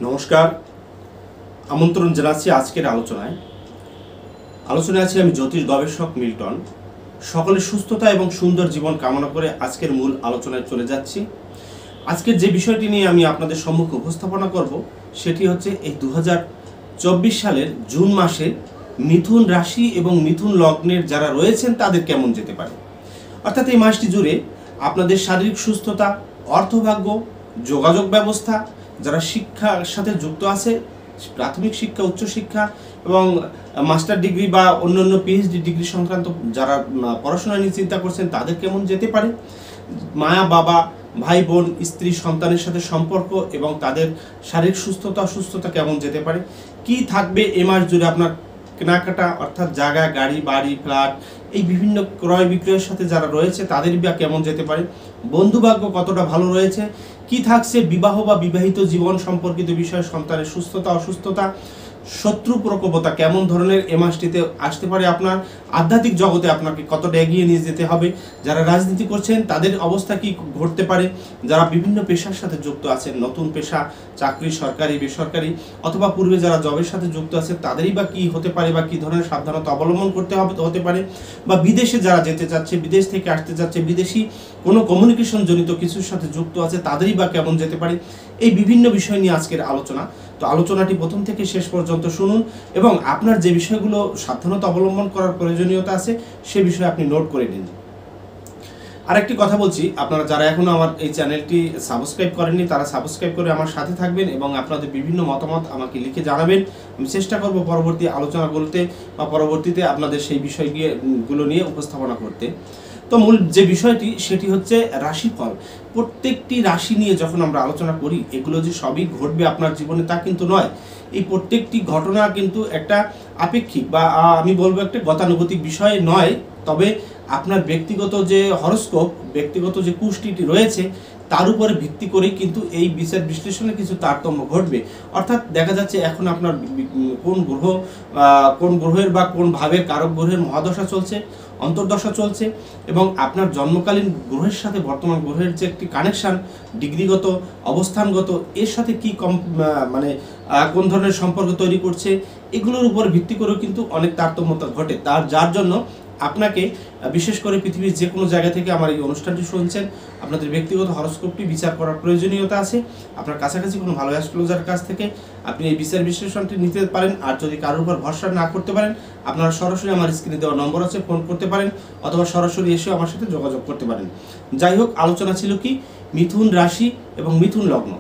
নমস্কার, আমন্ত্রণ জানাচ্ছি আজকের আলোচনায় আছি আমি জ্যোতিষ গবেষক মিল্টন। সকলের সুস্থতা এবং সুন্দর জীবন কামনা করে আজকের মূল আলোচনায় চলে যাচ্ছি। আজকের যে বিষয়টি নিয়ে আমি আপনাদের সম্মুখে উপস্থাপনা করব সেটি হচ্ছে এই 2024 সালের জুন মাসে মিথুন রাশি এবং মিথুন লগ্নের যারা রয়েছেন তাদের কেমন যেতে পারে। অর্থাৎ এই মাসটি জুড়ে আপনাদের শারীরিক সুস্থতা, অর্থভাগ্য, যোগাযোগ ব্যবস্থা, যারা শিক্ষার সাথে যুক্ত আছে, প্রাথমিক শিক্ষা, উচ্চশিক্ষা এবং মাস্টার ডিগ্রি বা অন্যান্য পিএইচডি ডিগ্রি সংক্রান্ত যারা পড়াশোনা নিয়ে চিন্তা করছেন তাদের কেমন যেতে পারে, মায়া বাবা, ভাই বোন, স্ত্রী, সন্তানের সাথে সম্পর্ক এবং তাদের শারীরিক অসুস্থতা কেমন যেতে পারে, কি থাকবে এ মাস জুড়ে আপনার কেনাকাটা অর্থাৎ জায়গা, গাড়ি, বাড়ি, ফ্ল্যাট, এই বিভিন্ন ক্রয় বিক্রয়ের সাথে যারা রয়েছে তাদের বা কেমন যেতে পারে, বন্ধুভাগ্য কতটা ভালো রয়েছে, কি থাকছে বিবাহ বা বিবাহিত জীবন সম্পর্কিত বিষয়, সন্তানের সুস্থতা অসুস্থতা, শত্রু প্রকোপতা কেমন ধরনের এ মাসটিতে আসতে পারে, আপনার আধ্যাত্মিক জগতে আপনাকে কতটা এগিয়ে নিয়ে যেতে হবে, যারা রাজনীতি করছেন তাদের অবস্থা কি ঘটতে পারে, যারা বিভিন্ন পেশার সাথে যুক্ত আছেন, নতুন পেশা, চাকরি, সরকারি বেসরকারি অথবা পূর্বে যারা জবের সাথে যুক্ত আছে তাদেরই বা কি হতে পারে বা কি ধরনের সাবধানতা অবলম্বন করতে হতে পারে, বা বিদেশে যারা যেতে চাচ্ছে, বিদেশ থেকে আসতে চাচ্ছে, বিদেশি কোনো কমিউনিকেশন জনিত কিছুর সাথে যুক্ত আছে তাদেরই বা কেমন যেতে পারে, এই বিভিন্ন বিষয় নিয়ে আজকের আলোচনা। তো আলোচনাটি প্রথম থেকে শেষ পর্যন্ত শুনুন এবং আপনার যে বিষয়গুলো সাবধানতা অবলম্বন করার প্রয়োজনীয়তা আছে সে বিষয়ে আপনি নোট করে নিন। আরেকটি কথা বলছি, আপনারা যারা এখনো আমার এই চ্যানেলটি সাবস্ক্রাইব করেননি তারা সাবস্ক্রাইব করে আমার সাথে থাকবেন এবং আপনাদের বিভিন্ন মতামত আমাকে লিখে জানাবেন। আমি চেষ্টা করব পরবর্তী আলোচনাগুলোতে বা পরবর্তীতে আপনাদের সেই বিষয়গুলো নিয়ে উপস্থাপনা করতে। তো মূল যে বিষয়টি সেটি হচ্ছে রাশিফল। প্রত্যেকটি রাশি নিয়ে যখন আমরা আলোচনা করি এগুলো যে সবই ঘটবে আপনার জীবনে তা কিন্তু নয়। এই প্রত্যেকটি ঘটনা কিন্তু একটা আপেক্ষিক বা আমি বলবো একটা গতানুগতিক বিষয় নয়, তবে আপনার ব্যক্তিগত যে হরস্কোপ, ব্যক্তিগত যে কুষ্টিটি রয়েছে তার উপরে ভিত্তি করেই কিন্তু এই বিচার বিশ্লেষণে কিছু তারতম্য ঘটবে। অর্থাৎ দেখা যাচ্ছে এখন আপনার কোন গ্রহের বা কোন ভাবের কারক গ্রহের মহাদশা চলছে, অন্তর্দশা চলছে এবং আপনার জন্মকালীন গ্রহের সাথে বর্তমান গ্রহের যে একটি কানেকশান, ডিগ্রিগত, অবস্থানগত, এর সাথে কি কোন ধরনের সম্পর্ক তৈরি করছে, এগুলোর উপর ভিত্তি করেও কিন্তু অনেক তারতম্যতা ঘটে। যার জন্য আপনাকে বিশেষ করে পৃথিবীর যে কোনো জায়গা থেকে আমার এই অনুষ্ঠানটি শুনছেন, আপনাদের ব্যক্তিগত হরস্কোপটি বিচার করার প্রয়োজনীয়তা আছে। আপনার কাছাকাছি কোনো ভালো অ্যাস্ট্রোলজার কাছ থেকে আপনি এই বিচার বিশ্লেষণটি নিতে পারেন। আর যদি কারোর উপর ভরসা না করতে পারেন, আপনারা সরাসরি আমার স্ক্রিনে দেওয়া নম্বর আছে, ফোন করতে পারেন অথবা সরাসরি এসেও আমার সাথে যোগাযোগ করতে পারেন। যাই হোক, আলোচনা ছিল কি মিথুন রাশি এবং মিথুন লগ্ন।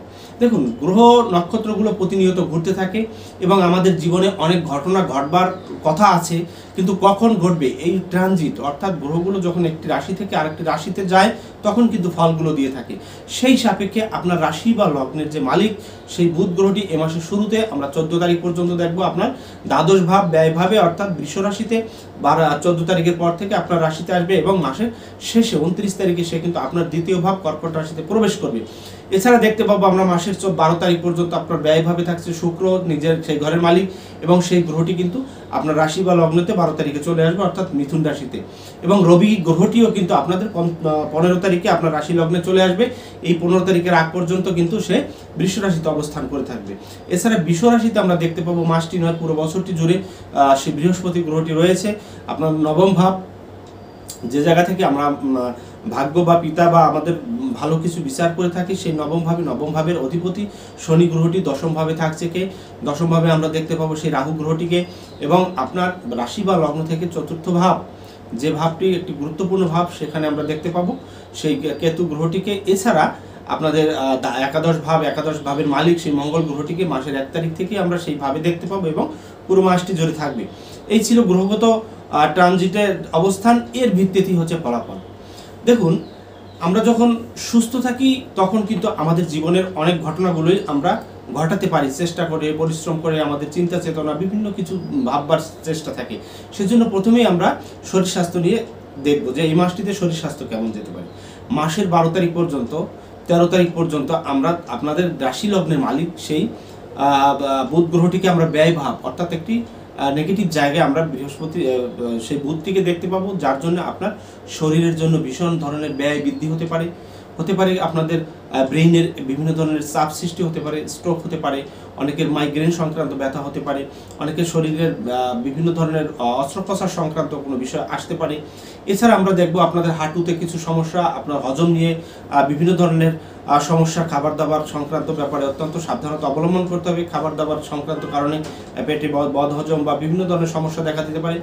দেখুন, গ্রহ নক্ষত্রগুলো প্রতিনিয়ত ঘুরতে থাকে এবং আমাদের জীবনে অনেক ঘটনা ঘটবার কথা আছে, কিন্তু কখন ঘটবে এই ট্রানজিট, অর্থাৎ গ্রহগুলো যখন একটি রাশি থেকে আরেকটি রাশিতে যায় তখন কিন্তু ফলগুলো দিয়ে থাকে। সেই সাপেক্ষে আপনার রাশি বা লগ্নের যে মালিক সেই বুধ গ্রহটি এ মাসের শুরুতে আমরা 14 তারিখ পর্যন্ত দেখব আপনার দ্বাদশ ভাব ব্যয়ভাবে অর্থাৎ বৃষ রাশিতে 14 তারিখের পর থেকে আপনার রাশিতে আসবে এবং মাসের শেষে 29 তারিখে সে কিন্তু আপনার দ্বিতীয় ভাব কর্কট রাশিতে প্রবেশ করবে। এছাড়া দেখতে পাবো আমরা মাসের 12 তারিখ পর্যন্ত আপনার ব্যয়ভাবে থাকছে শুক্র, নিজের সেই ঘরের মালিক, এবং সেই গ্রহটি কিন্তু আপনার রাশি বা লগ্নতে 12 তারিখে চলে আসবে অর্থাৎ মিথুন রাশিতে। এবং রবি গ্রহটিও কিন্তু আপনাদের 15 তারিখে আপনার রাশি লগ্নে চলে আসবে। এই 15 তারিখের আগ পর্যন্ত কিন্তু সে বৃষ রাশিতে অবস্থান করে থাকবে। এছাড়া বৃষ রাশিতে আমরা দেখতে পাবো মাসটি নয় পুরো বছরটি জুড়ে সেই বৃহস্পতি গ্রহটি রয়েছে আপনার নবম ভাব, যে জায়গা থেকে আমরা ভাগ্য বা পিতা বা আমাদের ভালো কিছু বিচার করে থাকি, সেই নবম ভাবের অধিপতি শনি গ্রহটি দশম ভাবে থাকছে। দশম ভাবে আমরা দেখতে পাবো সেই রাহু গ্রহটিকে, এবং আপনার রাশি বা লগ্ন থেকে চতুর্থ ভাব, যে ভাবটি একটি গুরুত্বপূর্ণ ভাব, সেখানে আমরা দেখতে পাবো সেই কেতু গ্রহটিকে। এছাড়া আপনাদের একাদশ ভাবের মালিক সেই মঙ্গল গ্রহটিকে মাসের 1 তারিখ থেকে আমরা সেই ভাবে দেখতে পাবো এবং পুরো মাসটি জুড়ে থাকবে। এই ছিল গ্রহগত ট্রানজিটের অবস্থান, এর ভিত্তিতে হচ্ছে ফলাফল। দেখুন, আমরা যখন সুস্থ থাকি তখন কিন্তু আমাদের জীবনের অনেক ঘটনাগুলোই আমরা ঘটাতে পারি, চেষ্টা করে, পরিশ্রম করে, আমাদের চিন্তা চেতনা বিভিন্ন কিছু ভাববার চেষ্টা থাকে। সেজন্য প্রথমেই আমরা শরীর স্বাস্থ্য নিয়ে দেখবো যে এই মাসটিতে শরীর স্বাস্থ্য কেমন যেতে পারে। মাসের 12 তারিখ পর্যন্ত 13 তারিখ পর্যন্ত আমরা আপনাদের রাশি লগ্নের মালিক সেই বুধ গ্রহটিকে আমরা ব্যয় ভাব অর্থাৎ একটি নেগেটিভ জায়গায় আমরা বৃহস্পতি সেই বুধটিকে দেখতে পাবো, যার জন্য আপনার শরীরের জন্য ভীষণ ধরনের ব্যয় বৃদ্ধি হতে পারে, হতে পারে আপনাদের ব্রেইনের বিভিন্ন ধরনের চাপ সৃষ্টি হতে পারে, স্ট্রোক হতে পারে, অনেকের মাইগ্রেন সংক্রান্ত ব্যথা হতে পারে, অনেকের শরীরের বিভিন্ন ধরনের অস্ত্রোপচার সংক্রান্ত কোনো বিষয় আসতে পারে। এছাড়া আমরা দেখব আপনাদের হাঁটুতে কিছু সমস্যা, আপনার হজম নিয়ে বিভিন্ন ধরনের সমস্যা, খাবার দাবার সংক্রান্ত ব্যাপারে অত্যন্ত সাবধানতা অবলম্বন করতে হবে। খাবার দাবার সংক্রান্ত কারণে পেটে বদহজম বা বিভিন্ন ধরনের সমস্যা দেখা দিতে পারে।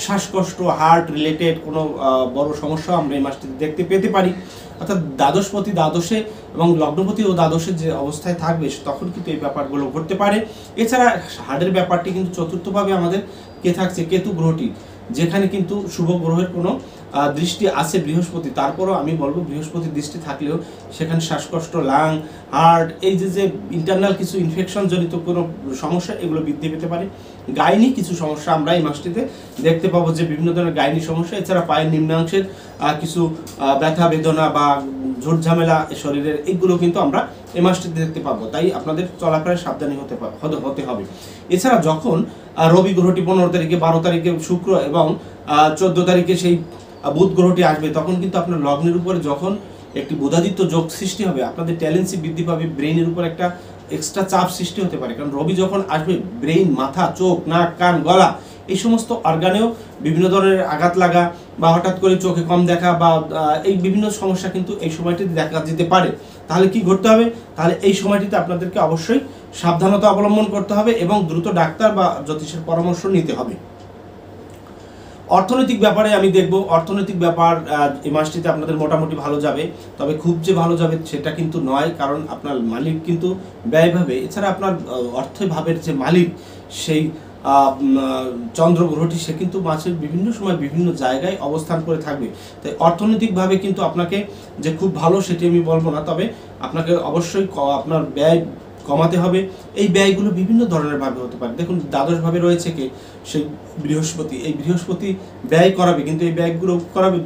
শ্বাসকষ্ট, হার্ট রিলেটেড কোনো বড় সমস্যা আমরা এই মাসটিতে দেখতে পেতে পারি। অর্থাৎ দ্বাদশপতি দ্বাদশে এবং লগ্নপতি ও দ্বাদশে যে অবস্থায় থাকবে তখন কিন্তু এই ব্যাপারগুলো ঘটতে পারে। এছাড়া হার্টের ব্যাপারটি কিন্তু চতুর্থভাবে আমাদের কে থাকছে, কেতু গ্রহটি, যেখানে কিন্তু শুভ গ্রহের কোনো দৃষ্টি আছে বৃহস্পতি। তারপরও আমি বলবো বৃহস্পতির দৃষ্টি থাকলেও সেখানে শ্বাসকষ্ট, লাং, হার্ট, এই যে ইন্টারনাল কিছু ইনফেকশন জনিত কোনো সমস্যা এগুলো বৃদ্ধি পেতে পারে। গাইনি কিছু সমস্যা আমরা এই মাসটিতে দেখতে পাবো, যে বিভিন্ন ধরনের গাইনি সমস্যা। এছাড়া পায়ের নিম্নাংশের কিছু ব্যথা বেদনা বা ঝুট ঝামেলা শরীরের, এইগুলো কিন্তু আমরা এই মাসটিতে দেখতে পাবো। তাই আপনাদের চলাফেরায় সাবধানী হতে হবে। এছাড়া যখন রবি গ্রহটি 15 তারিখে, 12 তারিখে শুক্র এবং 14 তারিখে সেই বুধ গ্রহটি আসবে, তখন কিন্তু আপনার লগ্নের উপরে যখন একটি বুধাদিত্য যোগ সৃষ্টি হবে, আপনাদের ট্যালেন্সি বৃদ্ধি পাবে, ব্রেইনের উপর একটা এক্সট্রা চাপ সৃষ্টি হতে পারে। কারণ রবি যখন আসবে, ব্রেইন, মাথা, চোখ, নাক, কান, গলা, এই সমস্ত অর্গানেও বিভিন্ন ধরনের আঘাত লাগা বা হঠাৎ করে চোখে কম দেখা বা এই বিভিন্ন সমস্যা কিন্তু এই সময়টিতে দেখা যেতে পারে। তাহলে কি ঘটতে হবে? তাহলে এই সময়টিতে আপনাদেরকে অবশ্যই সাবধানতা অবলম্বন করতে হবে এবং দ্রুত ডাক্তার বা জ্যোতিষের পরামর্শ নিতে হবে। অর্থনৈতিক ব্যাপারে আমি দেখব, অর্থনৈতিক ব্যাপার এই মাসটিতে আপনাদের মোটামুটি ভালো যাবে, তবে খুব যে ভালো যাবে সেটা কিন্তু নয়, কারণ আপনার মালিক কিন্তু ব্যয়ভাবে, এছাড়া আপনার অর্থভাবের যে মালিক সেই চন্দ্র গ্রহটি, সে কিন্তু মাসের বিভিন্ন সময় বিভিন্ন জায়গায় অবস্থান করে থাকবে। তাই অর্থনৈতিকভাবে কিন্তু আপনাকে যে খুব ভালো সেটি আমি বলবো না, তবে আপনাকে অবশ্যই আপনার ব্যয় কমাতে হবে। এই ব্যয়গুলো বিভিন্ন ধরনের ভাবে হতে পারে। দেখুন, দ্বাদশভাবে রয়েছে কে, সেই বৃহস্পতি। এই বৃহস্পতি ব্যয় করাবে, কিন্তু এই ব্যয়গুলো করাবে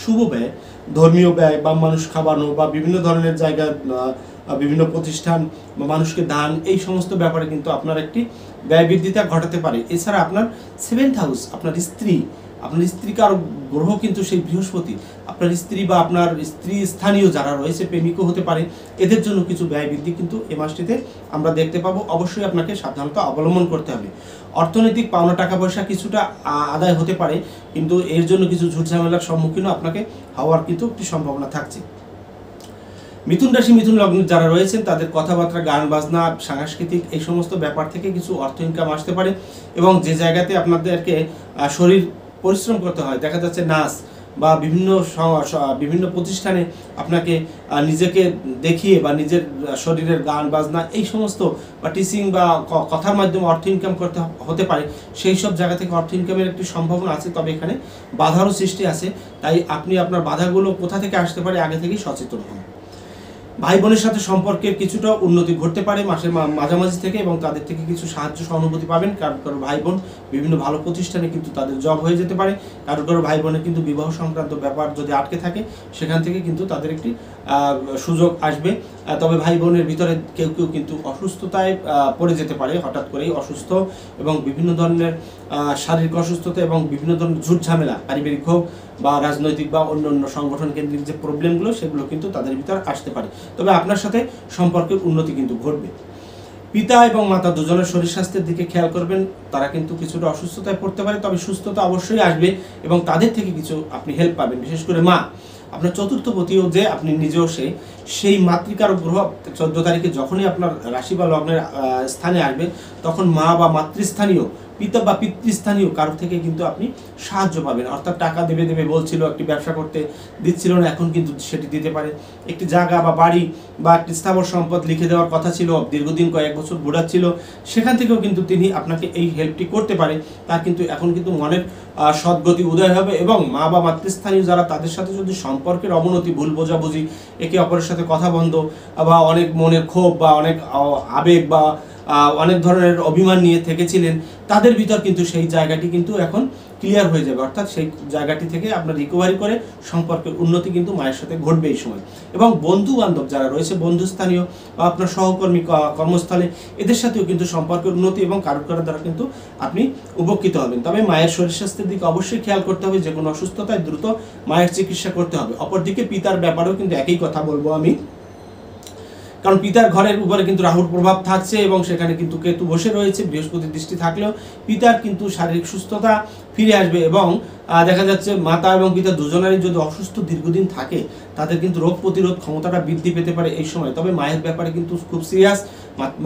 শুভ ব্যয়, ধর্মীয় ব্যয় বা মানুষ খাওয়ানো বা বিভিন্ন ধরনের জায়গায় বিভিন্ন প্রতিষ্ঠান বা মানুষকে দান, এই সমস্ত ব্যাপারে কিন্তু আপনার একটি ব্যয় বৃদ্ধিতা ঘটাতে পারে। এছাড়া আপনার 7th হাউস, আপনার স্ত্রীকার গ্রহ কিন্তু সেই বৃহস্পতি, আপনার স্ত্রী বা আপনার স্ত্রী স্থানীয় যারা রয়েছে, প্রেমিকও হতে পারে, এদের জন্য কিছু ব্যয় বৃদ্ধি কিন্তু এ মাসটিতে আমরা দেখতে পাবো। অবশ্যই আপনাকে সাবধানতা অবলম্বন করতে হবে। অর্থনৈতিক পাওনা টাকা পয়সা কিছুটা আদায় হতে পারে, কিন্তু এর জন্য কিছু ঝুট ঝামেলার সম্মুখীনও আপনাকে হওয়ার কিন্তু একটি সম্ভাবনা থাকছে। মিথুন রাশি, মিথুন লগ্ন যারা রয়েছেন, তাদের কথাবার্তা, গান বাজনা, সাংস্কৃতিক এই সমস্ত ব্যাপার থেকে কিছু অর্থ ইনকাম আসতে পারে। এবং যে জায়গাতে আপনাদেরকে শরীর পরিশ্রম করতে হয়, দেখা যাচ্ছে নাচ বা বিভিন্ন প্রতিষ্ঠানে আপনাকে নিজেকে দেখিয়ে বা নিজের শরীরের গান বাজনা এই সমস্ত বা টিচিং বা কথার মাধ্যমে অর্থ ইনকাম করতে হতে পারে। সেই সব জায়গা থেকে অর্থ ইনকামের একটি সম্ভাবনা আছে, তবে এখানে বাধারও সৃষ্টি আছে। তাই আপনি আপনার বাধাগুলো কোথা থেকে আসতে পারে আগে থেকেই সচেতন হন। ভাই বোনের সাথে সম্পর্কের কিছুটা উন্নতি ঘটতে পারে মাসের মাঝামাঝি থেকে, এবং তাদের থেকে কিছু সাহায্য সহানুভূতি পাবেন। কারো ভাই বোন বিভিন্ন ভালো প্রতিষ্ঠানে কিন্তু তাদের জব হয়ে যেতে পারে। কারো ভাই বোনের কিন্তু বিবাহ সংক্রান্ত ব্যাপার যদি আটকে থাকে, সেখান থেকে কিন্তু তাদের একটি সুযোগ আসবে। তবে ভাই বোনের ভিতরে কেউ কিন্তু অসুস্থতায় পড়ে যেতে পারে, হঠাৎ করেই অসুস্থ, এবং বিভিন্ন ধরনের শারীরিক অসুস্থতা এবং বিভিন্ন ধরনের ঝুট ঝামেলা, পারিবারিক হোক বা রাজনৈতিক বা অন্য সংগঠন কেন্দ্রিক যে প্রবলেমগুলো, সেগুলো কিন্তু তাদের ভিতর আসতে পারে। তবে আপনার সাথে সম্পর্কের উন্নতি কিন্তু ঘটবে। পিতা এবং মাতা দুজনের শরীর স্বাস্থ্যের দিকে খেয়াল করবেন। তারা কিন্তু কিছুটা অসুস্থতায় পড়তে পারে, তবে সুস্থতা অবশ্যই আসবে এবং তাদের থেকে কিছু আপনি হেল্প পাবেন। বিশেষ করে মা, আপনার চতুর্থপতিও যে আপনি নিজেও সেই মাতৃকারক গ্রহ 14 তারিখে যখনই আপনার রাশি বা লগ্নের স্থানে আসবে, তখন মা বা মাতৃস্থানীয়, পিতা বা পিতৃস্থানীয় কারো থেকে কিন্তু আপনি সাহায্য পাবেন। অর্থাৎ টাকা দেবে বলছিল, একটি ব্যবসা করতে দিচ্ছিল না, এখন কিন্তু সেটি দিতে পারে। একটি জায়গা বা বাড়ি বা একটি স্থাবর সম্পদ লিখে দেওয়ার কথা ছিল, দীর্ঘদিন কয়েক বছর ঘোরাচ্ছিল, সেখান থেকেও কিন্তু তিনি আপনাকে এই হেল্পটি করতে পারে। তার কিন্তু এখন কিন্তু মনের সদ্গতি উদয় হবে। এবং মা বা মাতৃস্থানীয় যারা, তাদের সাথে যদি সম্পর্কের অবনতি, ভুল বোঝাবুঝি, একে অপরের সাথে কথা বন্ধ বা অনেক মনের ক্ষোভ বা অনেক আবেগ বা অনেক ধরনের অভিমান নিয়ে থেকেছিলেন, তাদের ভিতর কিন্তু সেই জায়গাটি কিন্তু এখন ক্লিয়ার হয়ে যাবে, অর্থাৎ সেই জায়গাটি থেকে আপনার রিকভারি করে সম্পর্কের উন্নতি কিন্তু মায়ের সাথে ঘটবে এই সময়। এবং বন্ধু বান্ধব যারা রয়েছে, বন্ধুস্থানীয় বা আপনার সহকর্মী কর্মস্থলে, এদের সাথেও কিন্তু সম্পর্কের উন্নতি এবং কারো কারো দ্বারা কিন্তু আপনি উপকৃত হবেন। তবে মায়ের শরীর স্বাস্থ্যের দিকে অবশ্যই খেয়াল করতে হবে, যে কোনো অসুস্থতায় দ্রুত মায়ের চিকিৎসা করতে হবে। অপরদিকে পিতার ব্যাপারেও কিন্তু একই কথা বলবো আমি, কারণ পিতার ঘরের উপরে কিন্তু রাহুর প্রভাব থাকছে এবং সেখানে কিন্তু কেতু বসে রয়েছে, বৃহস্পতির দৃষ্টি থাকলেও পিতার কিন্তু শারীরিক সুস্থতা ফিরে আসবে। এবং দেখা যাচ্ছে মাতা এবং পিতা দুজনেরই যদি অসুস্থ দীর্ঘদিন থাকে, তাদের কিন্তু রোগ প্রতিরোধ ক্ষমতাটা বৃদ্ধি পেতে পারে এই সময়। তবে মায়ের ব্যাপারে কিন্তু খুব সিরিয়াস।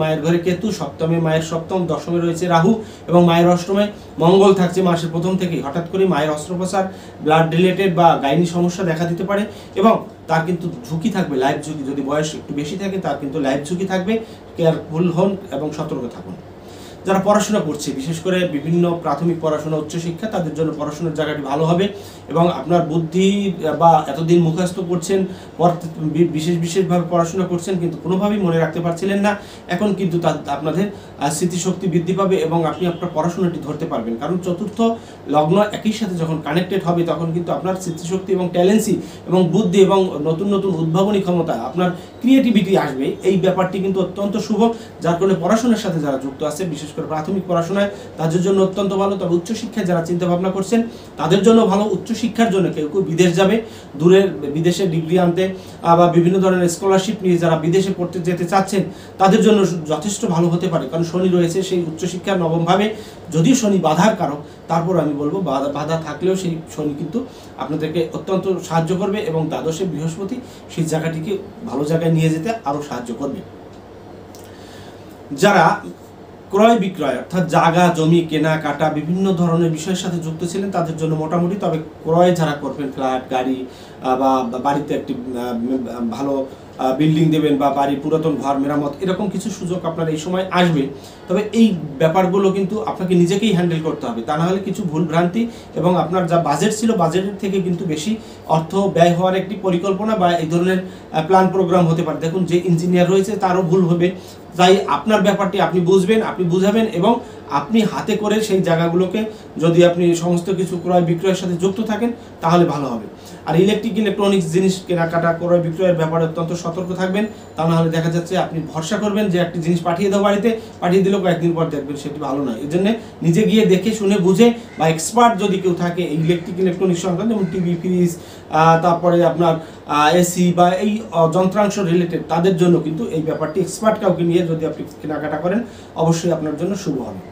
মায়ের ঘরে কেতু, সপ্তমে মায়ের সপ্তম, দশমে রয়েছে রাহু এবং মায়ের অষ্টমে মঙ্গল থাকছে মাসের প্রথম থেকেই। হঠাৎ করে মায়ের অস্ত্রোপচার, ব্লাড রিলেটেড বা গাইনি সমস্যা দেখা দিতে পারে এবং তার কিন্তু ঝুঁকি থাকবে, লাইফ ঝুঁকি। যদি বয়স একটু বেশি থাকে তার কিন্তু লাইফ ঝুঁকি থাকবে। কেয়ারফুল হন এবং সতর্ক থাকুন। যারা পড়াশোনা করছে, বিশেষ করে বিভিন্ন প্রাথমিক পড়াশোনা, উচ্চশিক্ষা, তাদের জন্য পড়াশোনার জায়গাটি ভালো হবে এবং আপনার বুদ্ধি বা এতদিন মুখস্থ করছেন, বিশেষভাবে পড়াশোনা করছেন কিন্তু কোনোভাবেই মনে রাখতে পারছিলেন না, এখন কিন্তু আপনাদের স্মৃতিশক্তি বৃদ্ধি পাবে এবং আপনি আপনার পড়াশোনাটি ধরতে পারবেন। কারণ চতুর্থ লগ্ন একই সাথে যখন কানেক্টেড হবে, তখন কিন্তু আপনার স্মৃতিশক্তি এবং ট্যালেন্সি এবং বুদ্ধি এবং নতুন নতুন উদ্ভাবনী ক্ষমতা, আপনার ক্রিয়েটিভিটি আসবে। এই ব্যাপারটি কিন্তু অত্যন্ত শুভ, যার কারণে পড়াশোনার সাথে যারা যুক্ত আছে, বিশেষ করে প্রাথমিক পড়াশোনায়, তাদের জন্য অত্যন্ত ভালো। তবে উচ্চশিক্ষায় যারা চিন্তা ভাবনা করছেন, তাদের জন্য ভালো। উচ্চশিক্ষার জন্য কেউ কেউ বিদেশ যাবে, দূরের বিদেশে ডিগ্রি আনতে বা বিভিন্ন ধরনের স্কলারশিপ নিয়ে যারা বিদেশে পড়তে যেতে চাচ্ছেন, তাদের জন্য যথেষ্ট ভালো হতে পারে। কারণ শনি রয়েছে সেই উচ্চশিক্ষার নবমভাবে। যদিও শনি বাধার কারক, তারপর আমি বলবো বাধা থাকলেও সেই শনি কিন্তু আপনাদেরকে অত্যন্ত সাহায্য করবে এবং দ্বাদশে বৃহস্পতি সেই জায়গাটিকে ভালো জায়গায় নিয়ে যেতে আরও সাহায্য করবে। যারা ক্রয় বিক্রয়, অর্থাৎ জায়গা জমি কেনাকাটা, বিভিন্ন ধরনের বিষয়ের সাথে যুক্ত ছিলেন, তাদের জন্য মোটামুটি। তবে ক্রয় যারা করবেন, ফ্ল্যাট, গাড়ি বা বাড়িতে একটি ভালো বিল্ডিং দেবেন বা বাড়ির পুরাতন ঘর মেরামত, এরকম কিছু সুযোগ আপনার এই সময় আসবে। তবে এই ব্যাপারগুলো কিন্তু আপনাকে নিজেকেই হ্যান্ডেল করতে হবে, তা না হলে কিছু ভুল ভ্রান্তি এবং আপনার যা বাজেট ছিল, বাজেটের থেকে কিন্তু বেশি অর্থ ব্যয় হওয়ার একটি পরিকল্পনা বা এই ধরনের প্ল্যান প্রোগ্রাম হতে পারে। দেখুন, যে ইঞ্জিনিয়ার রয়েছে তারও ভুল হবে। তাই আপনার ব্যাপারটি আপনি বুঝবেন, আপনি বুঝাবেন এবং আপনি হাতে করে সেই জায়গাগুলোকে, যদি আপনি সমস্ত কিছু ক্রয় বিক্রয়ের সাথে যুক্ত থাকেন, তাহলে ভালো হবে। আর ইলেকট্রনিক্স জিনিস কেনাকাটা, ক্রয় বিক্রয়ের ব্যাপারে অত্যন্ত সতর্ক থাকবেন, তা না হলে দেখা যাচ্ছে আপনি ভরসা করবেন যে একটি জিনিস পাঠিয়ে দাও বাড়িতে, পাঠিয়ে দিলেও কয়েকদিন পর দেখবেন সেটি ভালো নয়। এই জন্য নিজে গিয়ে দেখে শুনে বুঝে, বা এক্সপার্ট যদি কেউ থাকে এই ইলেকট্রনিক্স সংক্রান্ত, যেমন টিভি, ফ্রিজ, তারপরে আপনার এসি বা এই যন্ত্রাংশ রিলেটেড, তাদের জন্য কিন্তু এই ব্যাপারটি এক্সপার্ট কাউকে নিয়ে যদি আপনি কেনাকাটা করেন, অবশ্যই আপনার জন্য শুভ হবে।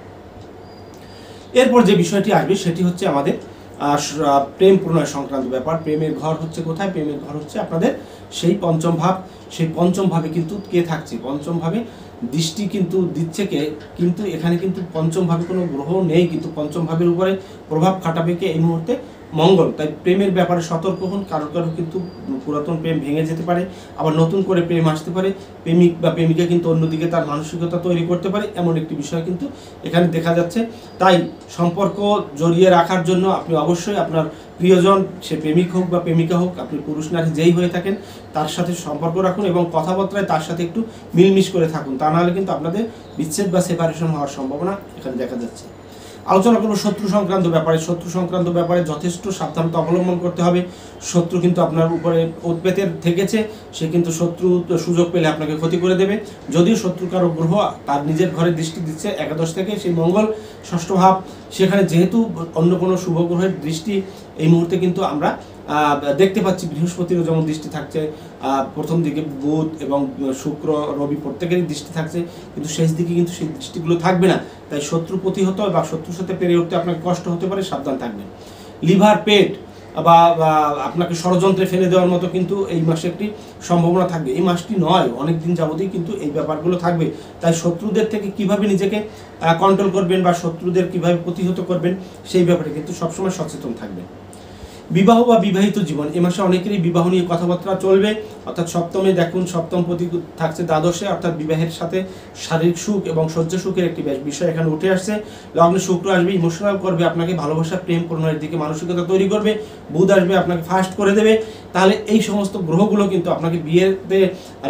এরপর যে বিষয়টি আসবে সেটি হচ্ছে আমাদের প্রেম প্রণয় সংক্রান্ত ব্যাপার। প্রেমের ঘর হচ্ছে কোথায়? প্রেমের ঘর হচ্ছে আপনাদের সেই পঞ্চম ভাব। সেই পঞ্চম ভাবে কিন্তু কে থাকছে? পঞ্চম ভাবে দৃষ্টি কিন্তু দিচ্ছে কে? কিন্তু এখানে কিন্তু পঞ্চম ভাবে কোনো গ্রহ নেই, কিন্তু পঞ্চম ভাবের উপরে প্রভাব খাটাবে কে এই মুহূর্তে? মঙ্গল। তাই প্রেমের ব্যাপারে সতর্ক হন। কারো কারো কিন্তু পুরাতন প্রেম ভেঙে যেতে পারে, আবার নতুন করে প্রেম আসতে পারে। প্রেমিক বা প্রেমিকা কিন্তু অন্যদিকে তার মানসিকতা তৈরি করতে পারে, এমন একটি বিষয় কিন্তু এখানে দেখা যাচ্ছে। তাই সম্পর্ক জড়িয়ে রাখার জন্য আপনি অবশ্যই আপনার প্রিয়জন, সে প্রেমিক হোক বা প্রেমিকা হোক, আপনি পুরুষ নারী যেই হয়ে থাকেন, তার সাথে সম্পর্ক রাখুন এবং কথাবার্তায় তার সাথে একটু মিলমিশ করে থাকুন। তা নাহলে কিন্তু আপনাদের বিচ্ছেদ বা সেপারেশন হওয়ার সম্ভাবনা এখানে দেখা যাচ্ছে। আলোচনা করব শত্রু সংক্রান্ত ব্যাপারে। শত্রু সংক্রান্ত ব্যাপারে যথেষ্ট সাবধানতা অবলম্বন করতে হবে। শত্রু কিন্তু আপনার উপরে উৎপেতের থেকেছে, সে কিন্তু শত্রু সুযোগ পেলে আপনাকে ক্ষতি করে দেবে। যদিও শত্রু কারো গ্রহ তার নিজের ঘরে দৃষ্টি দিচ্ছে একাদশ থেকে, সেই মঙ্গল ষষ্ঠ ভাব, সেখানে যেহেতু অন্য কোনো শুভ গ্রহের দৃষ্টি এই মুহূর্তে কিন্তু আমরা দেখতে পাচ্ছি। বৃহস্পতিরও যেমন দৃষ্টি থাকছে, প্রথম দিকে বুধ এবং শুক্র, রবি প্রত্যেকেরই দৃষ্টি থাকছে, কিন্তু শেষ দিকে কিন্তু সেই দৃষ্টিগুলো থাকবে না। তাই শত্রু প্রতিহত বা শত্রুর সাথে পেরে উঠতে আপনাকে কষ্ট হতে পারে, সাবধান থাকবেন। লিভার, পেট বা আপনাকে ষড়যন্ত্রে ফেলে দেওয়ার মতো কিন্তু এই মাসে একটি সম্ভাবনা থাকবে। এই মাসটি নয়, অনেক দিন যাবতই কিন্তু এই ব্যাপারগুলো থাকবে। তাই শত্রুদের থেকে কিভাবে নিজেকে কন্ট্রোল করবেন বা শত্রুদের কিভাবে প্রতিহত করবেন, সেই ব্যাপারে কিন্তু সবসময় সচেতন থাকবেন। বিবাহ বা বিবাহিত জীবন, এ মাসে অনেকেরই বিবাহ নিয়ে কথাবার্তা চলবে। অর্থাৎ সপ্তমে দেখুন, সপ্তম প্রতি থাকছে দ্বাদশে, অর্থাৎ বিবাহের সাথে শারীরিক সুখ এবং সহ্য সুখের একটি বিষয় এখানে উঠে আসছে। লগ্নে শুক্র আসবে, ইমোশনাল করবে আপনাকে, ভালোবাসা প্রেম প্রণয়ের দিকে মানসিকতা তৈরি করবে। বুধ আসবে, আপনাকে ফাস্ট করে দেবে তাহলে এই সমস্ত গ্রহগুলো কিন্তু আপনাকে বিয়েতে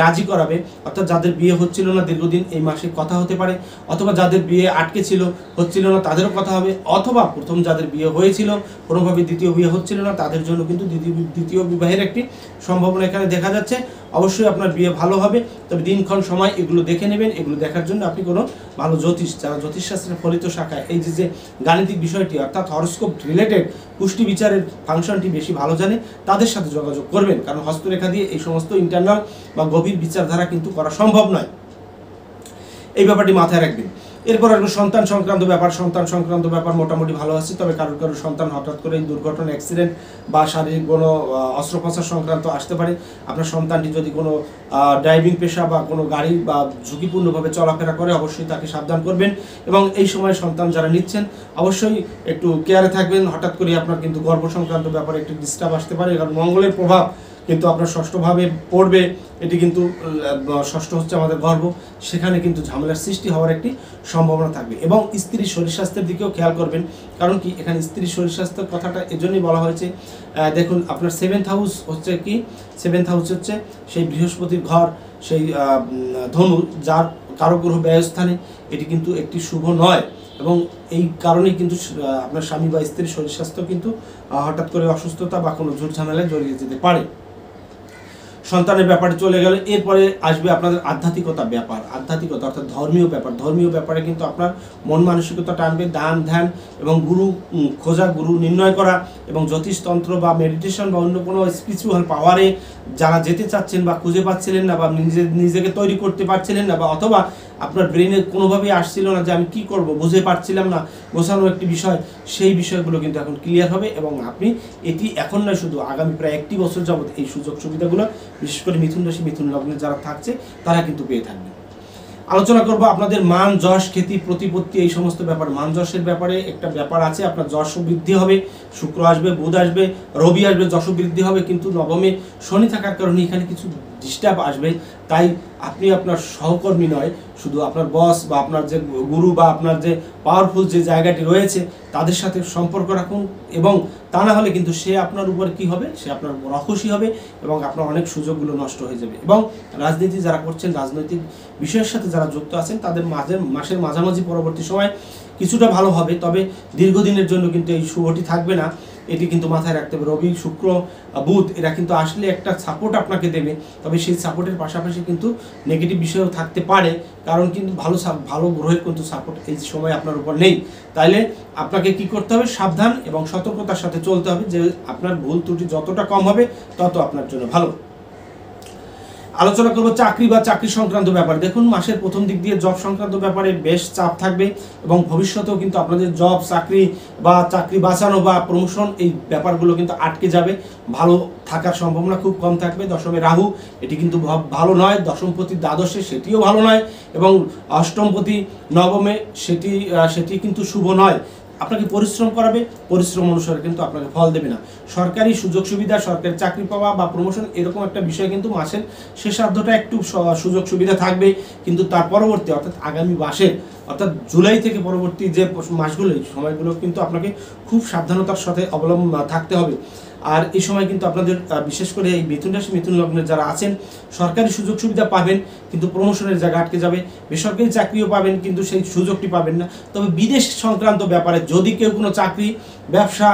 রাজি করাবে। অর্থাৎ যাদের বিয়ে হচ্ছিল না দীর্ঘদিন এই মাসে কথা হতে পারে, অথবা যাদের বিয়ে আটকে ছিল হচ্ছিল না তাদেরও কথা হবে, অথবা প্রথম যাদের বিয়ে হয়েছিল কোনোভাবে দ্বিতীয় বিয়ে হচ্ছিল না তাদের জন্য কিন্তু দ্বিতীয় বিবাহের একটি সম্ভাবনা এখানে দেখা যাচ্ছে। অবশ্যই আপনার বিয়ে ভালো হবে, তবে দিনক্ষণ সময় এগুলো দেখে নেবেন। এগুলো দেখার জন্য আপনি কোনো ভালো জ্যোতিষ, যারা জ্যোতিষশাস্ত্রের ফলিত শাখায় এই যে গাণিতিক বিষয়টি অর্থাৎ হরস্কোপ রিলেটেড পুষ্টি বিচারের ফাংশনটি বেশি ভালো জানে তাদের সাথে যোগাযোগ করবেন, কারণ হস্তরেখা দিয়ে এই সমস্ত ইন্টারনাল বা গভীর বিচারধারা কিন্তু করা সম্ভব নয়। এই ব্যাপারটি মাথায় রাখবেন। এরপর আসবে সন্তান সংক্রান্ত ব্যাপার। সন্তান সংক্রান্ত ব্যাপার মোটামুটি ভালো আছে, তবে কারোর সন্তান হঠাৎ করে দুর্ঘটনা, অ্যাক্সিডেন্ট বা শারীরিক কোনো অস্ত্রোপচার সংক্রান্ত আসতে পারে। আপনার সন্তানটি যদি কোনো ড্রাইভিং পেশা বা কোনো গাড়ি বা ঝুঁকিপূর্ণভাবে চলাফেরা করে অবশ্যই তাকে সাবধান করবেন। এবং এই সময় সন্তান যারা নিচ্ছেন অবশ্যই একটু কেয়ারে থাকবেন। হঠাৎ করে আপনার কিন্তু গর্ভ সংক্রান্ত ব্যাপারে একটু ডিস্টার্ব আসতে পারে, কারণ মঙ্গলের প্রভাব কিন্তু আপনার ষষ্ঠভাবে পড়বে। এটি কিন্তু ষষ্ঠ হচ্ছে আমাদের গর্ভ, সেখানে কিন্তু ঝামেলার সৃষ্টি হওয়ার একটি সম্ভাবনা থাকবে। এবং স্ত্রীর শরীর স্বাস্থ্যের দিকেও খেয়াল করবেন, কারণ কি এখানে স্ত্রীর শরীর স্বাস্থ্যের কথাটা এজন্যই বলা হয়েছে। দেখুন আপনার 7th হাউস হচ্ছে কি, 7th হাউস হচ্ছে সেই বৃহস্পতির ঘর, সেই ধনু, যার কারক গ্রহ ব্যয়স্থানে, এটি কিন্তু একটি শুভ নয়। এবং এই কারণেই কিন্তু আপনার স্বামী বা স্ত্রীর শরীর স্বাস্থ্য কিন্তু হঠাৎ করে অসুস্থতা বা কোনো ঝুট ঝামেলায় জড়িয়ে যেতে পারে। সন্তানের ব্যাপারে চলে গেলে এরপরে আসবে আপনাদের আধ্যাত্মিকতা ব্যাপার। আধ্যাত্মিকতা অর্থাৎ ধর্মীয় ব্যাপার। ধর্মীয় ব্যাপারে কিন্তু আপনার মন মানসিকতা টানবে, দান ধ্যান এবং গুরু খোঁজা, গুরু নির্ণয় করা এবং জ্যোতিষতন্ত্র বা মেডিটেশন বা অন্য কোনো স্পিরিচুয়াল পাওয়ারে যারা যেতে চাচ্ছেন বা খুঁজে পাচ্ছিলেন না বা নিজেকে তৈরি করতে পারছিলেন না, বা অথবা আপনার ব্রেনে কোনোভাবেই আসছিল না যে আমি কি করব, বুঝে পারছিলাম না, বোঝানো একটি বিষয়, সেই বিষয়গুলো কিন্তু এখন ক্লিয়ার হবে। এবং আপনি এটি এখন নয়, শুধু আগামী প্রায় 1 বছর যাবত এই সুযোগ সুবিধাগুলো বিশেষ করে মিথুন রাশি, মিথুন লগ্নে যারা থাকছে তারা কিন্তু পেয়ে থাকবেন। আলোচনা করব আপনাদের মান, যশ, খ্যাতি, প্রতিপত্তি, এই সমস্ত ব্যাপার। মান যশের ব্যাপারে একটা ব্যাপার আছে, আপনার যশ বৃদ্ধি হবে, শুক্র আসবে, বুধ আসবে, রবি আসবে, যশ বৃদ্ধি হবে। কিন্তু নবমে শনি থাকার কারণে এখানে কিছু ডিস্টার্ব আসবে। তাই আপনি আপনার সহকর্মী নয়, শুধু আপনার বস বা আপনার যে গুরু বা আপনার যে পাওয়ারফুল যে জায়গাটি রয়েছে তাদের সাথে সম্পর্ক রাখুন। এবং তা না হলে কিন্তু সে আপনার উপর কি হবে, সে আপনার উপর অখুশি হবে এবং আপনার অনেক সুযোগগুলো নষ্ট হয়ে যাবে। এবং রাজনীতি যারা করছেন, রাজনৈতিক বিষয়ের সাথে যারা যুক্ত আছেন, তাদের মাসের মাঝামাঝি পরবর্তী সময় কিছুটা ভালো হবে, তবে দীর্ঘদিনের জন্য কিন্তু এই শুভটি থাকবে না। এটি কিন্তু মাথায় রাখতে হবে। রবি, শুক্র, বুধ এরা কিন্তু আসলে একটা সাপোর্ট আপনাকে দেবে, তবে সেই সাপোর্টের পাশাপাশি কিন্তু নেগেটিভ বিষয়ও থাকতে পারে, কারণ কিন্তু ভালো গ্রহের কিন্তু সাপোর্ট এই সময় আপনার উপর নেই। তাইলে আপনাকে কি করতে হবে, সাবধান এবং সতর্কতার সাথে চলতে হবে, যে আপনার ভুল ত্রুটি যতটা কম হবে তত আপনার জন্য ভালো। আলোচনা করবো চাকরি বা চাকরি সংক্রান্ত ব্যাপার। দেখুন মাসের প্রথম দিক দিয়ে জব সংক্রান্ত ব্যাপারে বেশ চাপ থাকবে এবং ভবিষ্যতেও কিন্তু আপনাদের জব, চাকরি বা চাকরি বাঁচানো বা প্রমোশন, এই ব্যাপারগুলো কিন্তু আটকে যাবে। ভালো থাকার সম্ভাবনা খুব কম থাকবে। দশমে রাহু, এটি কিন্তু ভালো নয়। দশমপতি দ্বাদশে, সেটিও ভালো নয়। এবং অষ্টমপতি নবমে, সেটি কিন্তু শুভ নয়। আপনাকে পরিশ্রম করাবে, পরিশ্রম অনুসারে কিন্তু আপনাকে ফল দেবে না। সরকারি সুযোগ সুবিধা, সরকারি চাকরি পাওয়া বা প্রমোশন, এরকম একটা বিষয় কিন্তু মাসের শেষার্ধটা একটু সুযোগ সুবিধা থাকবে, কিন্তু তার পরবর্তী অর্থাৎ আগামী মাসের অর্থাৎ জুলাই থেকে পরবর্তী যে মাসগুলো, সময়গুলো কিন্তু আপনাকে খুব সাবধানতার সাথে অবলম্বন থাকতে হবে। আর এই সময় কিন্তু আপনাদের বিশেষ করে এই মিথুন রাশি, মিথুন লগ্নের যারা আছেন, সরকারি সুযোগ সুবিধা পাবেন কিন্তু প্রমোশনের জায়গা আটকে যাবে। বেসরকারি চাকরিও পাবেন কিন্তু সেই সুযোগটি পাবেন না। তবে বিদেশ সংক্রান্ত ব্যাপারে যদি কেউ কোনো চাকরি, ব্যবসা,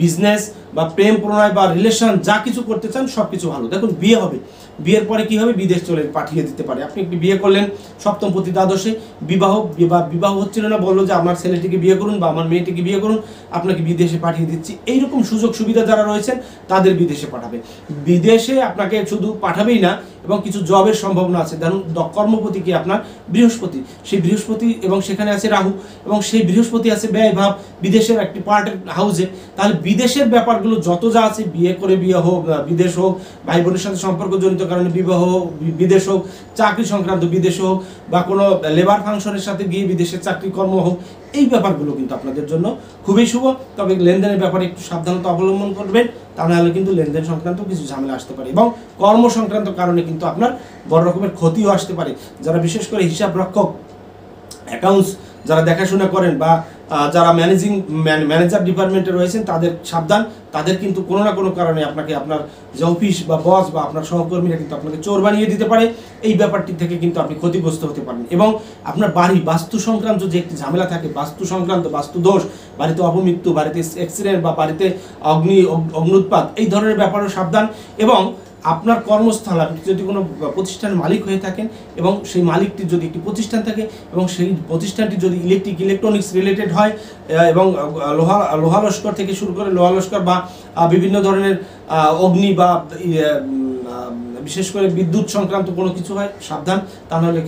বিজনেস বা প্রেম প্রণয় বা রিলেশন যা কিছু করতে চান সব কিছু ভালো। দেখুন বিয়ে হবে, বিয়ের পরে কি হবে, বিদেশ পাঠিয়ে দিতে পারে। আপনি একটি বিয়ে করলেন সপ্তমপতি দ্বাদশে, বিবাহ হচ্ছিল না, বললো যে আমার ছেলেটিকে বিয়ে করুন বা আমার মেয়েটিকে বিয়ে করুন, আপনাকে বিদেশে পাঠিয়ে দিচ্ছি। এইরকম সুযোগ সুবিধা যারা রয়েছেন তাদের বিদেশে পাঠাবে। বিদেশে আপনাকে শুধু পাঠাবেই না, এবং কিছু জবের সম্ভাবনা আছে। ধরুন কর্মপতি কি আপনার বৃহস্পতি, সেই বৃহস্পতি এবং সেখানে আছে রাহু, এবং সেই বৃহস্পতি আছে ব্যয় ভাব বিদেশের একটি পার্টের হাউসে। তাহলে বিদেশের ব্যাপারগুলো যত যা আছে, বিয়ে করে বিয়ে হোক, বিদেশ হোক, ভাই বোনের সাথে সম্পর্ক জনিত কারণে বিবাহ বিদেশ হোক, চাকরি সংক্রান্ত বিদেশ হোক, বা কোনো লেবার ফাংশনের সাথে গিয়ে বিদেশের চাকরি কর্ম হোক, এই ব্যাপারগুলো কিন্তু আপনাদের জন্য খুবই শুভ। তবে লেনদেনের ব্যাপারে একটু সাবধানতা অবলম্বন করবেন, তা নাহলে কিন্তু লেনদেন সংক্রান্ত কিছু ঝামেলা আসতে পারে। এবং কর্ম সংক্রান্ত কারণে কিন্তু আপনার বড় রকমের ক্ষতিও আসতে পারে। যারা বিশেষ করে হিসাব রক্ষক, অ্যাকাউন্টস যারা দেখাশোনা করেন বা যারা ম্যানেজার ডিপার্টমেন্টে রয়েছেন তাদের সাবধান, তাদের কিন্তু কোনো না কোনো কারণে আপনাকে আপনার যে অফিস বা বস বা আপনার সহকর্মীরা কিন্তু আপনাকে চোর বানিয়ে দিতে পারে। এই ব্যাপারটি থেকে কিন্তু আপনি ক্ষতিগ্রস্ত হতে পারেন। এবং আপনার বাড়ি বাস্তু সংক্রান্ত যে একটি ঝামেলা থাকে, বাস্তু সংক্রান্ত বাস্তু দোষ, বাড়িতে অপমৃত্যু, বাড়িতে অ্যাক্সিডেন্ট বা বাড়িতে অগ্নুৎপাত, এই ধরনের ব্যাপারেও সাবধান। এবং আপনার কর্মস্থল, আপনি যদি কোনো প্রতিষ্ঠানের মালিক হয়ে থাকেন এবং সেই মালিকটির যদি একটি প্রতিষ্ঠান থাকে এবং সেই প্রতিষ্ঠানটি যদি ইলেকট্রনিক্স রিলেটেড হয় এবং লোহা লস্কর থেকে শুরু করে লোহা লস্কর বা বিভিন্ন ধরনের অগ্নি বা বিশেষ করে বিদ্যুৎ সংক্রান্ত কোনো কিছু হয়, সাবধান, তা নাহলে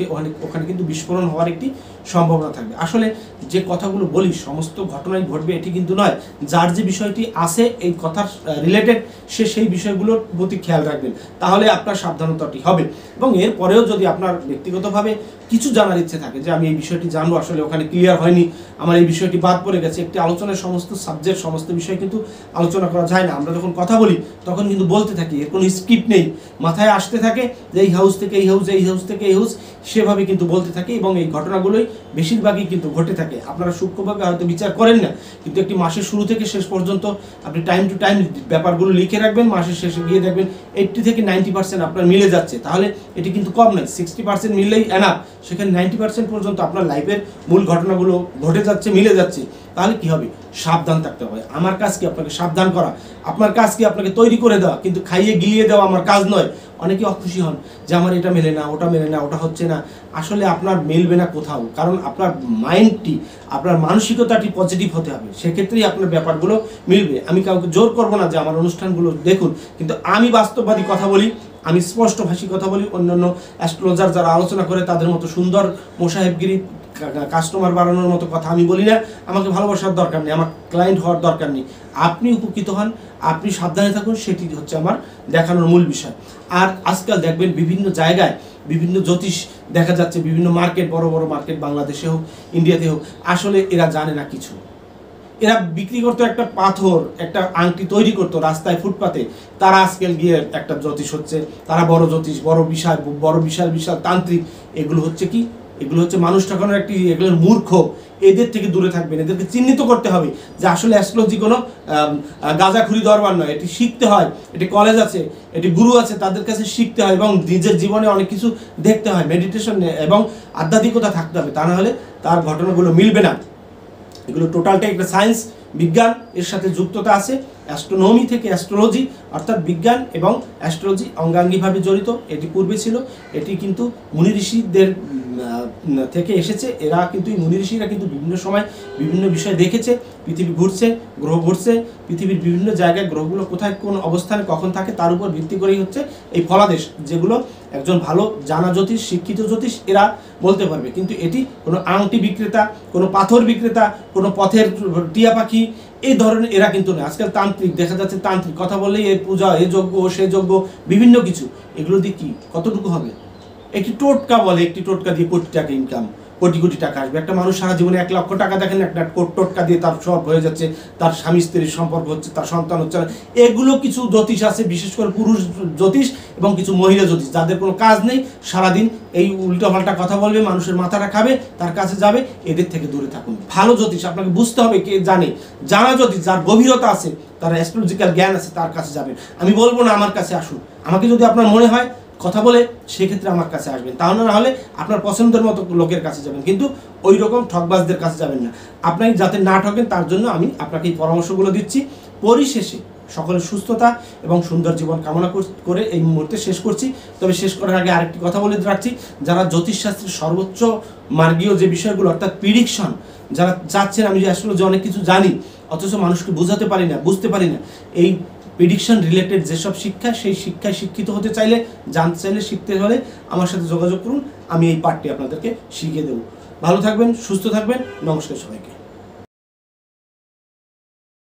ওখানে কিন্তু বিস্ফোরণ হওয়ার একটি সম্ভাবনা থাকবে। আসলে যে কথাগুলো বলি সমস্ত ঘটনাই ঘটবে এটি কিন্তু নয়, যার যে বিষয়টি আছে এই কথার রিলেটেড সে সেই বিষয়গুলোর প্রতি খেয়াল রাখবেন, তাহলে আপনার সাবধানতাটি হবে। এবং এরপরেও যদি আপনার ব্যক্তিগতভাবে কিছু জানার ইচ্ছে থাকে যে আমি এই বিষয়টি জানবো, আসলে ওখানে ক্লিয়ার হয়নি, আমার এই বিষয়টি বাদ পড়ে গেছে, একটি আলোচনার সমস্ত সাবজেক্ট সমস্ত বিষয় কিন্তু আলোচনা করা যায় না। আমরা যখন কথা বলি তখন কিন্তু বলতে থাকি, এর কোনো স্ক্রিপ্ট নেই, মাথায় আসতে থাকে যে এই হাউস থেকে এই হাউস, এই হাউস থেকে এই হাউস, সেভাবে কিন্তু বলতে থাকি এবং এই ঘটনাগুলোই বেশিরভাগই কিন্তু ঘটে থাকে। আপনারা সূক্ষ্মভাবে হয়তো বিচার করেন না, কিন্তু একটি মাসের শুরু থেকে শেষ পর্যন্ত আপনি টাইম টু টাইম ব্যাপারগুলো লিখে রাখবেন, মাসের শেষে গিয়ে দেখবেন 80 থেকে 90% আপনার মিলে যাচ্ছে। তাহলে এটি কিন্তু কম নয়, 60% মিললেই এনাফ। সেখানে 90% পর্যন্ত আপনার লাইফের মূল ঘটনাগুলো ঘটে যাচ্ছে, মিলে যাচ্ছে। তাহলে কি হবে? সাবধান থাকতে হবে। আমার কাজ কি আপনাকে সাবধান করা, আপনার কাজ কি আপনাকে তৈরি করে দেওয়া, কিন্তু খাইয়ে গিলিয়ে দেওয়া আমার কাজ নয়। অনেকে অখুশি হন যে আমার এটা মেলে না, ওটা মেলে না, ওটা হচ্ছে না। আসলে আপনার মেলবে না কোথাও, কারণ আপনার মাইন্ডটি, আপনার মানসিকতাটি পজিটিভ হতে হবে, সেক্ষেত্রেই আপনার ব্যাপারগুলো মিলবে। আমি কাউকে জোর করবো না যে আমার অনুষ্ঠানগুলো দেখুন, কিন্তু আমি বাস্তববাদী কথা বলি, আমি স্পষ্টভাষী কথা বলি। অন্যান্য অ্যাস্ট্রোলজার যারা আলোচনা করে তাদের মতো সুন্দর মোসাহেবগিরি কাস্টমার বাড়ানোর মতো কথা আমি বলি না। আমাকে ভালোবাসার দরকার নেই, আমার ক্লায়েন্ট হওয়ার দরকার নেই। আপনি উপকৃত হন, আপনি সাবধানে থাকুন, সেটি হচ্ছে আমার দেখানোর মূল বিষয়। আর আজকাল দেখবেন বিভিন্ন জায়গায় বিভিন্ন জ্যোতিষ দেখা যাচ্ছে, বিভিন্ন মার্কেট, বড় বড় মার্কেট, বাংলাদেশে হোক ইন্ডিয়াতে হোক, আসলে এরা জানে না কিছু। এরা বিক্রি করতো একটা পাথর, একটা আংটি তৈরি করতো রাস্তায় ফুটপাতে, তারা আজকাল গিয়ে একটা জ্যোতিষ হচ্ছে, তারা বড় জ্যোতিষ, বড় বিশাল তান্ত্রিক। এগুলো হচ্ছে কি? এগুলো হচ্ছে মানুষ ঠকানোর একটি, এগুলোর মূর্খ। এদের থেকে দূরে থাকবেন, এদেরকে চিহ্নিত করতে হবে যে আসলে অ্যাস্ট্রোলজি কোনো গাঁজাখুরি দরবার নয়, এটি শিখতে হয়, এটি কলেজ আছে, এটি গুরু আছে, তাদের কাছে শিখতে হয় এবং নিজের জীবনে অনেক কিছু দেখতে হয়, মেডিটেশন এবং আধ্যাত্মিকতা থাকতে হবে, তা না হলে তার ঘটনাগুলো মিলবে না। এগুলো টোটালটাই একটা সায়েন্স, বিজ্ঞান এর সাথে যুক্ততা আছে। অ্যাস্ট্রোনমি থেকে অ্যাস্ট্রোলজি, অর্থাৎ বিজ্ঞান এবং অ্যাস্ট্রোলজি অঙ্গাঙ্গিভাবে জড়িত। এটি পূর্বে ছিল, এটি কিন্তু মুনি ঋষিদের থেকে এসেছে। এরা কিন্তু মুনি ঋষিরা কিন্তু বিভিন্ন সময় বিভিন্ন বিষয় দেখেছে, পৃথিবী ঘুরছে, গ্রহ ঘুরছে, পৃথিবীর বিভিন্ন জায়গায় গ্রহগুলো কোথায় কোন অবস্থানে কখন থাকে তার উপর ভিত্তি করেই হচ্ছে এই ফলাদেশ, যেগুলো একজন ভালো জানা জ্যোতিষ, শিক্ষিত জ্যোতিষ এরা বলতে পারবে। কিন্তু এটি কোনো আংটি বিক্রেতা, কোনো পাথর বিক্রেতা, কোনো পথের টিয়া পাখি, এই ধরনের এরা কিন্তু না। আজকাল তান্ত্রিক দেখা যাচ্ছে, তান্ত্রিক কথা বললেই এ পূজা, এ যজ্ঞ, সে যজ্ঞ, বিভিন্ন কিছু। এগুলো দিয়ে কি কতটুকু হবে? একটি টোটকা বলে, একটি টোটকা দিয়ে কোটি টাকা ইনকাম, কোটি কোটি টাকা আসবে। একটা মানুষ সারা জীবনে 1 লক্ষ টাকা দেখেন, একটা টোটকা দিয়ে তার সব হয়ে যাচ্ছে, তার স্বামী স্ত্রীর সম্পর্ক হচ্ছে, তার সন্তান হচ্ছে না। এগুলো কিছু জ্যোতিষ আছে, বিশেষ করে পুরুষ জ্যোতিষ এবং কিছু মহিলা জ্যোতিষ, যাদের কোনো কাজ নেই, সারাদিন এই উল্টোপাল্টা কথা বলবে, মানুষের মাথাটা খাবে, তার কাছে যাবে। এদের থেকে দূরে থাকুন। ভালো জ্যোতিষ আপনাকে বুঝতে হবে কে জানে, জানা জ্যোতিষ, যার গভীরতা আছে, তার অ্যাস্ট্রোলজিক্যাল জ্ঞান আছে, তার কাছে যাবেন। আমি বলবো না আমার কাছে আসুন, আমাকে যদি আপনার মনে হয় কথা বলে সেক্ষেত্রে আমার কাছে আসবেন, তাহলে না হলে আপনার পছন্দের মতো লোকের কাছে যাবেন, কিন্তু ওই রকম ঠকবাজদের কাছে যাবেন না। আপনাকে যাতে না ঠকেন তার জন্য আমি আপনাকে এই পরামর্শগুলো দিচ্ছি। পরিশেষে সকলের সুস্থতা এবং সুন্দর জীবন কামনা করে এই মুহূর্তে শেষ করছি। তবে শেষ করার আগে আরেকটি কথা বলে রাখছি, যারা জ্যোতিষশাস্ত্রের সর্বোচ্চ মার্গীয় যে বিষয়গুলো, অর্থাৎ প্রিডিকশন, যারা চাচ্ছেন আমি আসলে যে অনেক কিছু জানি অথচ মানুষকে বোঝাতে পারি না, বুঝতে পারি না, এই প্রিডিকশন রিলেটেড যেসব শিক্ষা, সেই শিক্ষায় শিক্ষিত হতে চাইলে, জানতে চাইলে, শিখতে হলে আমার সাথে যোগাযোগ করুন। আমি এই পাঠটি আপনাদেরকে শিখিয়ে দেবো। ভালো থাকবেন, সুস্থ থাকবেন। নমস্কার সবাইকে।